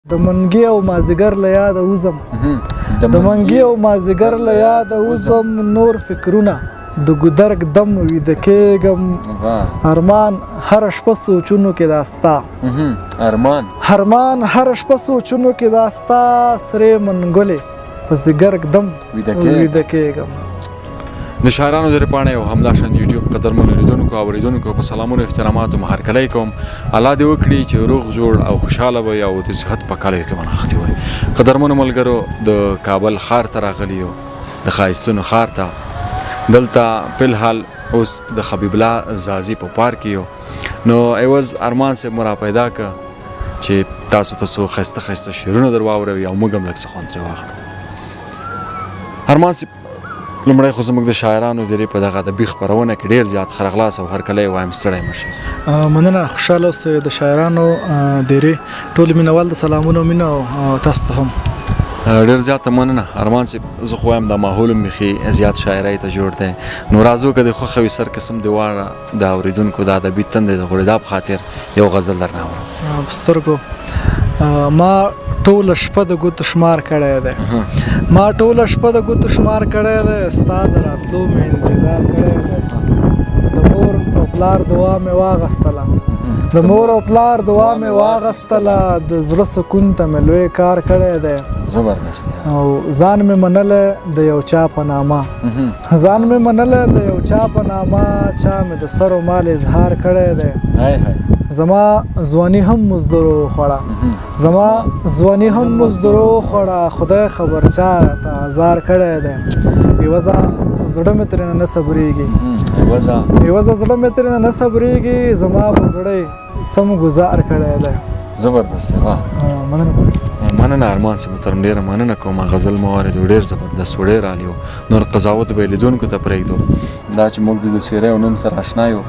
د منګي او مازیګر له یاده وځم د منګي او مازیګر له یاده وځم نور فکرونه د ګودرګ دم ویده کېږم ارمان هره شپه سوچونو کې دا ستا ارمان هره شپه سوچونو کې دا ستا سرې منګلې په ځیګرګ دم ویده کېږم. د شاعرانو د پاڼې او همداشان یوټیوب قدرمنو لیدونکو او اوریدونکو په سلامونو احتراماتو هرکلی کوم. الله دې وکړي چې روغ جوړ او خوشحاله وي او د صحت په کالیو کې مناختي وي. قدرمنو ملګرو د کابل ښار ته راغلي یو د ښایستونو ښار ته. دلته فلحال اوس د حبیب الله زازي په پارک یو نو ایوز ارمان صاحب مو را پیدا که چې تاسو ته څو ښایسته ښایسته شعرونه در واوروي او موږ هم لږ څه خوند ترې واخلو. ارمان صاحب لومړی خو زموږ د شاعرانو د په دغه ادبي خپرونه کې ډېر زیات خرغلاس او هرکلی وایم ستړی مه شئ. مننه خوشحاله اوسئ د شاعرانو ډېرې ټول مینوال د سلامونو مینه او تاسو ته هم ډېر زیاته مننه. ارمان صاحب زه خو وایم دا ماحول هم بیخي زیات شاعرۍ ته جوړ دی نو راځو که د خوښه وي سر قسم د واړه د اورېدونکو د ادبي تندې د غوړېدا په خاطر یو غزل درنه اورم. په سترګو ما ټوله شپه د ګوتو شمار کړی دی ما ټوله شپه د ګوتو شمار کړی دی ستا د راتلو مې انتظار کړی دی د مور او پلار دعا مې واغستله د مور او پلار دعا مې واغستله د زړه سکون ته مې لوی کار کړی دی زبردست او ځان مې منلی د یو چا په نامه ځان مې منلی د یو چا په نامه چا مې د سر و مال اظهار کړی دی زما ځواني هم مزدورو خوړه زما ځواني هم مزدورو خوړه خدای خبر چا راته ازار کړی دی ایوزه زړه مې ترېنه نه صبرېږي ایوزه زړه مې ترېنه نه صبرېږي زما په زړه سم ګزار کړی دی. زبردست دی مننه ارمان صاحب محترم ډېره مننه کوم. غزل مو واورېدو ډېر زبردست و ډېر عالي و. نور قضاوت به یې لیدونکو ته پرېږدو دا چې موږ د څېرې او نوم سره اشنا یو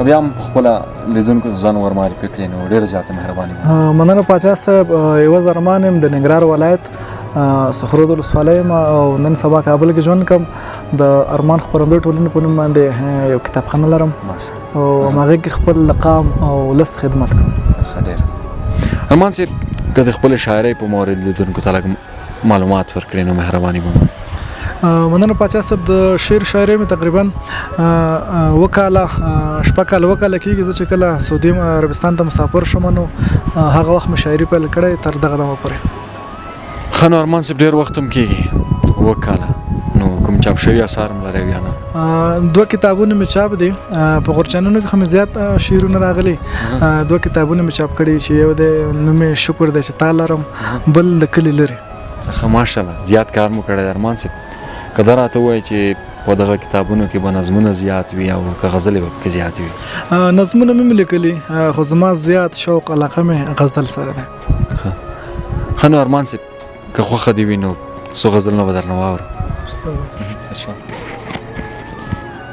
بیا هم خپله لیدونکو ته ځان ورمعرفي کړي نو ډېره زیاته مهرباني. مننه پاچا صاحب ایوز ارمان یم د ننګرهار ولایت صخرو د ولسوالۍ یم او نن سبا کابل کې ژوند کوم. د ارمان خپرندوی ټولنې په نوم باندې یو کتابخانه لرم او هماغې کې خپل لقام او لست خدمت کوم. ارمان صاحب که د خپلې شاعرۍ په مورد لیدونکو ته لږ معلومات ورکړي نو مهرباني به مو. مننه پاچا صاحب د شعر شاعرۍ مې تقریبا شپږ کاله کېږي. زه چې کله سعودي عربستان ته مسافر شوم نو هغه وخت مې شاعري پیل کړی تر دغه دمه پورې. ښه نو ارمان صاحب ډېر وخت هم کېږي 7 کاله نو کوم چاپ شوي اثار هم لرئ یا نه؟ 2 کتابونه مې چاپ دي په غورچانونو کې هم زیات شعرونه راغلي. 2 کتابونه مې چاپ کړي چې یو د نوم یې شکر دی چې تا لرم بل د کلي لرې. ښه ماشاءالله زیات کار مو کړی ارمان صاحب. که دا راته ووایي چې په دغه کتابونو کې به نظمونه زیات وي او که غزلې به پکې زیات وي؟ نظمونه مې لیکلي خو زما زیات شوق علاقه مې غزل سره ده. ښه نو ارمان صاحب که خوښه دې وي نو څو غزلونه به درنه واورو.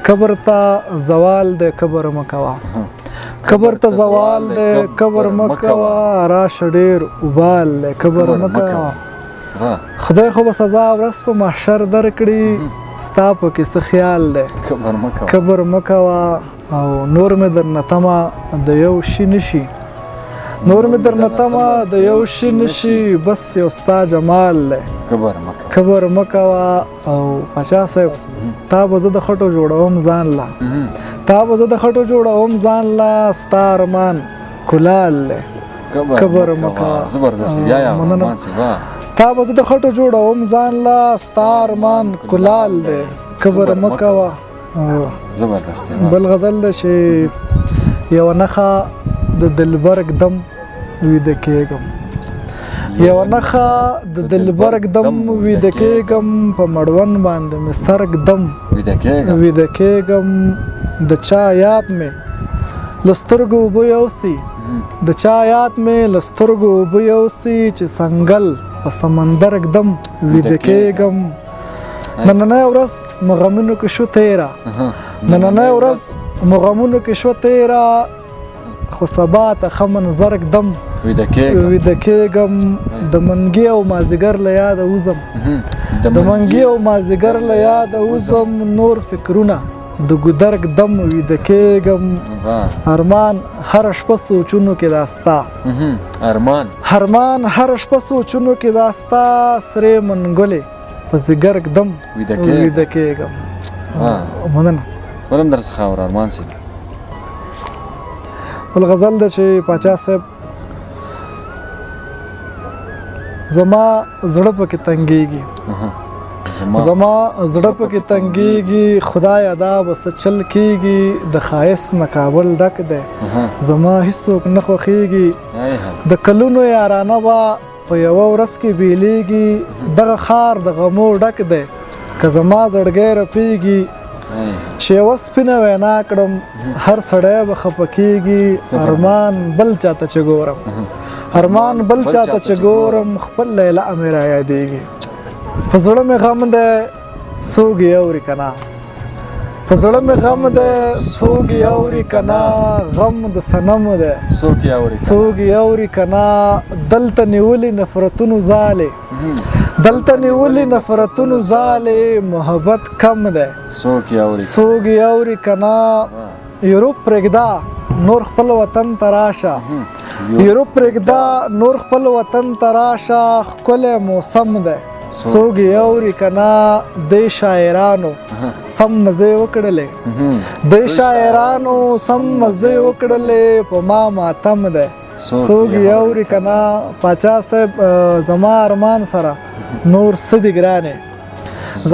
کبر ته زوال دی کبر مه کوه کبر ته زوال دی کبر مه کوه راشه ډېر وبال دی کبر مه کوه خدای خو به سزا ورځ په محشر درکړي ستا پکې څه خیال دی کبر مه کوه او نور مې درنه تمه د یو شي نشي نور مې درنه تمه د یو شي نشي بس یو ستا جمال دی کبر مه کوه. او پاچا صاحب تا به زه د خټو جوړوم ځان له تا به زه د خټو جوړوم ځان له ستا ارمان کلال دی کبر مه کوه. تا به زه د خټو جوړوم ځان له ستا ارمان کلال دی کبر مه کوه. بل غزل دی چې یوه نښه د دلبرګ دم ویده کېږم یوه نښه د دلبرګ دم ویده کېږم په مړوند باندې مې سرګ دم ویده کېږم د چا یاد مې له سترګو اوبه یوسي د چا یاد مې له سترګو اوبه یوسي چې څنګل په سمندرګ دم ویده کېږم. نننۍ ورځ مغمونو کې شو تیره نننۍ ورځ مغمونو کې شو تیره خو سبا ته ښه منظرګ دم ویده کېږم. د منګي او مازیګر له یاده وځم د منګي او مازیګر له یاده وځم نور فکرونه د ګودرګ دم ویده کېږم ارمان هره شپه سوچونو کې دا ستا ارمان هره شپه سوچونو کې دا ستا سرې منګلې په ځګرګ دم ویده کېږم مننه ولم در څخه اورو ارمان صاحب بل غزل ده چې پاچا صاحب زما زړه پکې تنګېږي زما زړه پکې تنګېږي خدایه دا به څه چل کېږي د ښایست نه کابل ډک دی زما هېڅوک نه خوښېږي د کلونو یارانه به په یوه ورځ کې بیلیږي دغه ښار د غمو ډک دی که زما زړګی رپېږي چې یوه سپینه وینا کړم هر سړی به خفه کېږي ارمان بل چاته چې ګورم ارمان بل چاته چې ګورم خپل لیلا مې را یادېږي په زړه مې غم دی څوک یې اوري که نه په زړه مې غم دی څوک یې اوري که نه غم د صنم دی څوک یې اوري که نه دلته نیولي نفرتونو ځالې دلته نیولي نفرتونو ځالې محبت کم دی څوک یې اوري که نه یوروپ پرېږده نور خپل وطن ته راشه یوروپ پرېږده نور خپل وطن ته راشه ښکلی موسم دی څوک یې اوري که نه دی شاعرانو سم مزې وکړلې دی شاعرانو سم مزې وکړلې په ما ماتم دی څوک یې اوري که نه پاچا صاحب زما ارمان سره نور څه دي ګرانې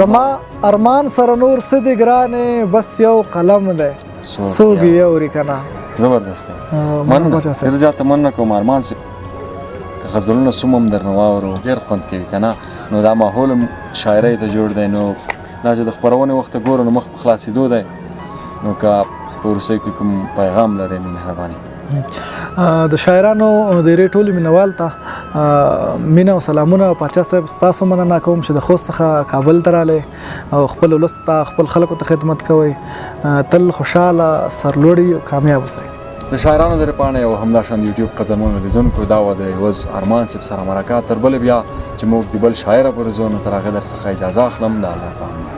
زما ارمان سره نور څه دي ګرانې بس یو قلم دی څوک یې اوري که نه زبردست دی مننه ډېر زیاته مننه کوم ارمان صاحب که غزلونه څوم هم درنه واورو ډېر خوند کوي که نه نو دا ماحول هم شاعرۍ ته جوړ دی نو دا چې د خپرونې وخت ته ګورو نو مخ په خلاصېدو دی نو که په وروستیو کې کوم پیغام لرئ نو مهرباني د شاعرانو د یوې ټولې مینوال ته مینه او سلامونه پاچا صاحب ستاسو مننه کوم چې د خوست څخه کابل ته رالی او خپل ولس ته خپل خلکو ته خدمت کوئ تل خوشحاله سرلوړي او کامیاب اوسئ د شاعرانو د پاڼې او همدا شان د یوټیوب قدرمنو لیدونکو دا وه د عوض ارمان صاحب سره مرکه تر بلې بیا چې موږ د بل شاعره پورې ځو نو تر هغې در څخه اجازه اخلم د الله په امان